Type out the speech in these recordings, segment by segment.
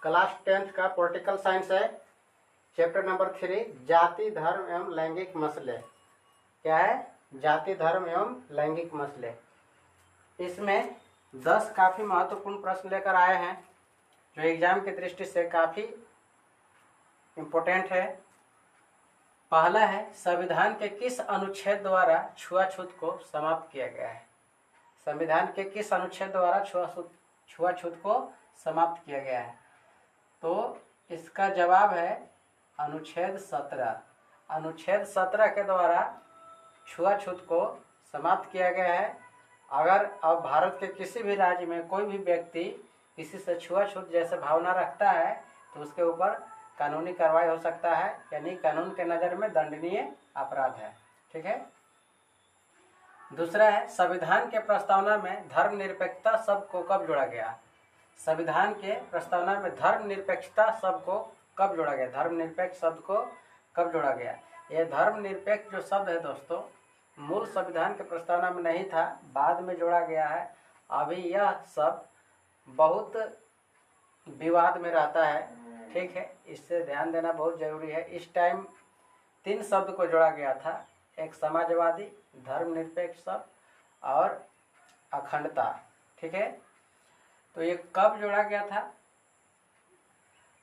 Class 10th का political science है, chapter number 3 जाति धर्म एवं लैंगिक मसले। क्या है? जाति धर्म एवं लैंगिक मसले। इसमें 10 काफ़ी महत्वपूर्ण प्रश्न लेकर आए हैं जो एग्जाम की दृष्टि से काफ़ी इम्पोर्टेंट है। पहला है, संविधान के किस अनुच्छेद द्वारा छुआछूत को समाप्त किया गया है? संविधान के किस अनुच्छेद द्वारा छुआछूत को समाप्त किया गया है? तो इसका जवाब है अनुच्छेद 17। अनुच्छेद 17 के द्वारा छुआछूत को समाप्त किया गया है। अगर अब भारत के किसी भी राज्य में कोई भी व्यक्ति किसी से छुआछूत जैसे भावना रखता है तो उसके ऊपर कानूनी कार्रवाई हो सकता है, यानी कानून के नज़र में दंडनीय अपराध है। ठीक है। दूसरा है, संविधान के प्रस्तावना में धर्मनिरपेक्षता शब्द को कब जोड़ा गया? संविधान के प्रस्तावना में धर्मनिरपेक्षता शब्द को कब जोड़ा गया? धर्मनिरपेक्ष शब्द को कब जोड़ा गया? यह धर्मनिरपेक्ष जो शब्द है दोस्तों, मूल संविधान के प्रस्तावना में नहीं था, बाद में जोड़ा गया है। अभी यह शब्द बहुत विवाद में रहता है। ठीक है, इससे ध्यान देना बहुत जरूरी है। इस टाइम 3 शब्द को जोड़ा गया था, एक समाजवादी, धर्मनिरपेक्ष शब्द और अखंडता। ठीक है, तो ये कब जोड़ा गया था?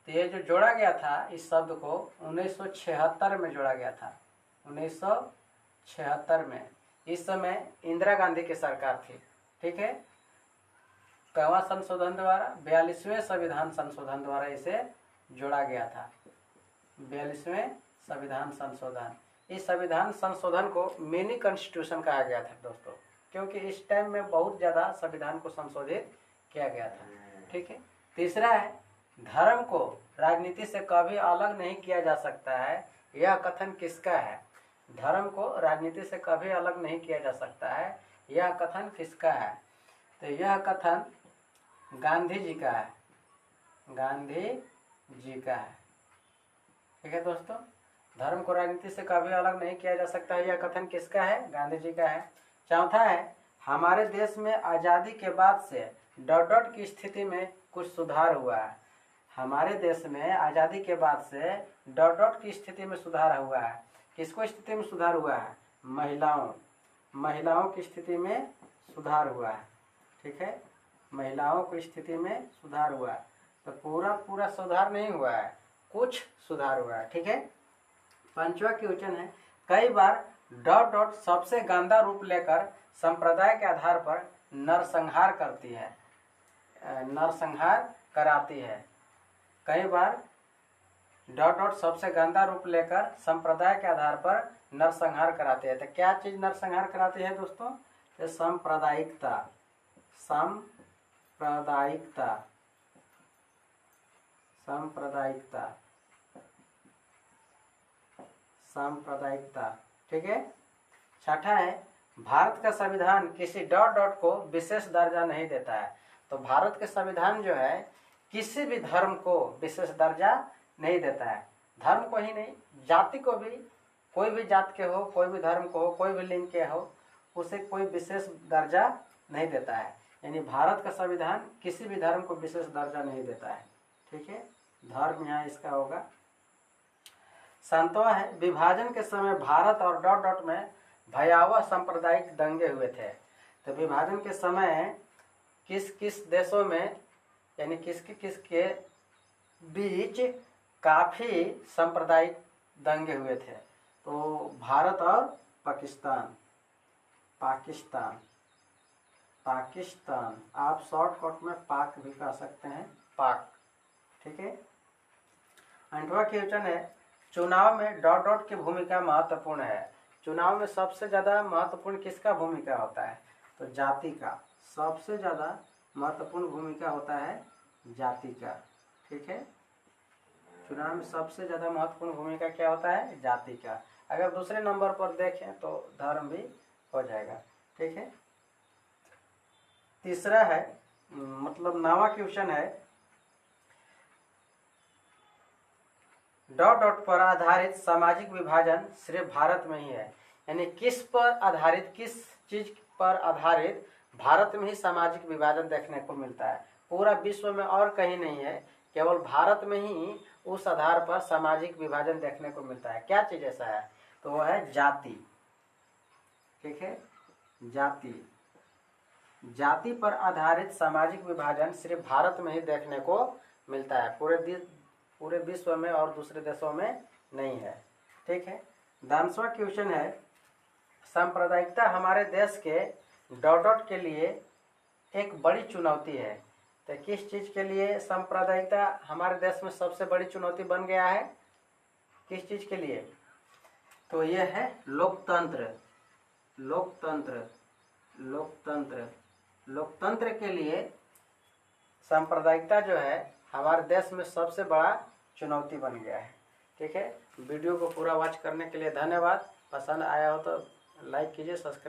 तो ये जो जोड़ा गया था इस शब्द को 1976 में जोड़ा गया था। 1976 में। इस समय इंदिरा गांधी की सरकार थी। ठीक है, कवा संशोधन द्वारा 42वें संविधान संशोधन द्वारा इसे जोड़ा गया था। 42वें संविधान संशोधन। इस संविधान संशोधन को मिनी कॉन्स्टिट्यूशन कहा गया था दोस्तों, क्योंकि इस टाइम में बहुत ज़्यादा संविधान को संशोधित किया गया था। ठीक है। तीसरा है, धर्म को राजनीति से कभी अलग नहीं किया जा सकता है। यह कथन किसका है? धर्म को राजनीति से कभी अलग नहीं किया जा सकता है, यह कथन किसका है? तो यह कथन गांधी जी का है। गांधी जी का है। ठीक है दोस्तों, धर्म को राजनीति से कभी अलग नहीं किया जा सकता है, यह कथन किसका है? गांधी जी का है। चौथा है, हमारे देश में आज़ादी के बाद से डॉट डॉट की स्थिति में कुछ सुधार हुआ है। हमारे देश में आज़ादी के बाद से डॉट डॉट की स्थिति में सुधार हुआ है। किसको स्थिति में सुधार हुआ है? महिलाओं की स्थिति में सुधार हुआ है। ठीक है, महिलाओं की स्थिति में सुधार हुआ है। तो पूरा सुधार नहीं हुआ है, कुछ सुधार हुआ है। ठीक है। 5वां क्वेश्चन है, कई बार डॉट डॉट सबसे गंदा रूप लेकर संप्रदाय के आधार पर नरसंहार करती है, नरसंहार कराती है। कई बार डॉट डॉट सबसे गंदा रूप लेकर संप्रदाय के आधार पर नरसंहार कराते हैं। तो क्या चीज नरसंहार कराती है दोस्तों? तो सांप्रदायिकता। सांप्रदायिकता, सांप्रदायिकता, सांप्रदायिकता। ठीक है। छठा है, भारत का संविधान किसी डॉट डॉट को विशेष दर्जा नहीं देता है। तो भारत के संविधान जो है किसी भी धर्म को विशेष दर्जा नहीं देता है। धर्म को ही नहीं, जाति को भी, कोई भी जात के हो, कोई भी धर्म को हो, कोई भी लिंग के हो, उसे कोई विशेष दर्जा नहीं देता है। यानी भारत का संविधान किसी भी धर्म को विशेष दर्जा नहीं देता है। ठीक है, धर्म यहाँ इसका होगा। 7वां है, विभाजन के समय भारत और डॉट डॉट में भयावह सांप्रदायिक दंगे हुए थे। तो विभाजन के समय किस किस देशों में, यानी किसके बीच काफ़ी सांप्रदायिक दंगे हुए थे? तो भारत और पाकिस्तान। पाकिस्तान, पाकिस्तान, आप शॉर्टकट में पाक भी कह सकते हैं, पाक। ठीक है। 8वां क्वेश्चन है, चुनाव में डॉट डॉट की भूमिका महत्वपूर्ण है। चुनाव में सबसे ज़्यादा महत्वपूर्ण किसका भूमिका होता है? तो जाति का। सबसे ज़्यादा महत्वपूर्ण भूमिका होता है जाति का। ठीक है, चुनाव में सबसे ज़्यादा महत्वपूर्ण भूमिका क्या होता है? जाति का। अगर दूसरे नंबर पर देखें तो धर्म भी हो जाएगा। ठीक है। तीसरा है, मतलब 9वां क्वेश्चन है, डॉट डॉट पर आधारित सामाजिक विभाजन सिर्फ भारत में ही है। यानी किस पर आधारित, किस चीज पर आधारित भारत में ही सामाजिक विभाजन देखने को मिलता है, पूरा विश्व में और कहीं नहीं है। केवल भारत में ही उस आधार पर सामाजिक विभाजन देखने को मिलता है। क्या चीज ऐसा है? तो वह है जाति। ठीक है, जाति। जाति पर आधारित सामाजिक विभाजन सिर्फ भारत में ही देखने को मिलता है, पूरे विश्व में और दूसरे देशों में नहीं है। ठीक है, 10वां क्वेश्चन है, सांप्रदायिकता हमारे देश के डॉट डॉट के लिए एक बड़ी चुनौती है। तो किस चीज के लिए सांप्रदायिकता हमारे देश में सबसे बड़ी चुनौती बन गया है? किस चीज के लिए? तो यह है लोकतंत्र। लोकतंत्र, लोकतंत्र, लोकतंत्र के लिए सांप्रदायिकता जो है हमारे देश में सबसे बड़ा चुनौती बन गया है। ठीक है, वीडियो को पूरा वॉच करने के लिए धन्यवाद। पसंद आया हो तो लाइक कीजिए, सब्सक्राइब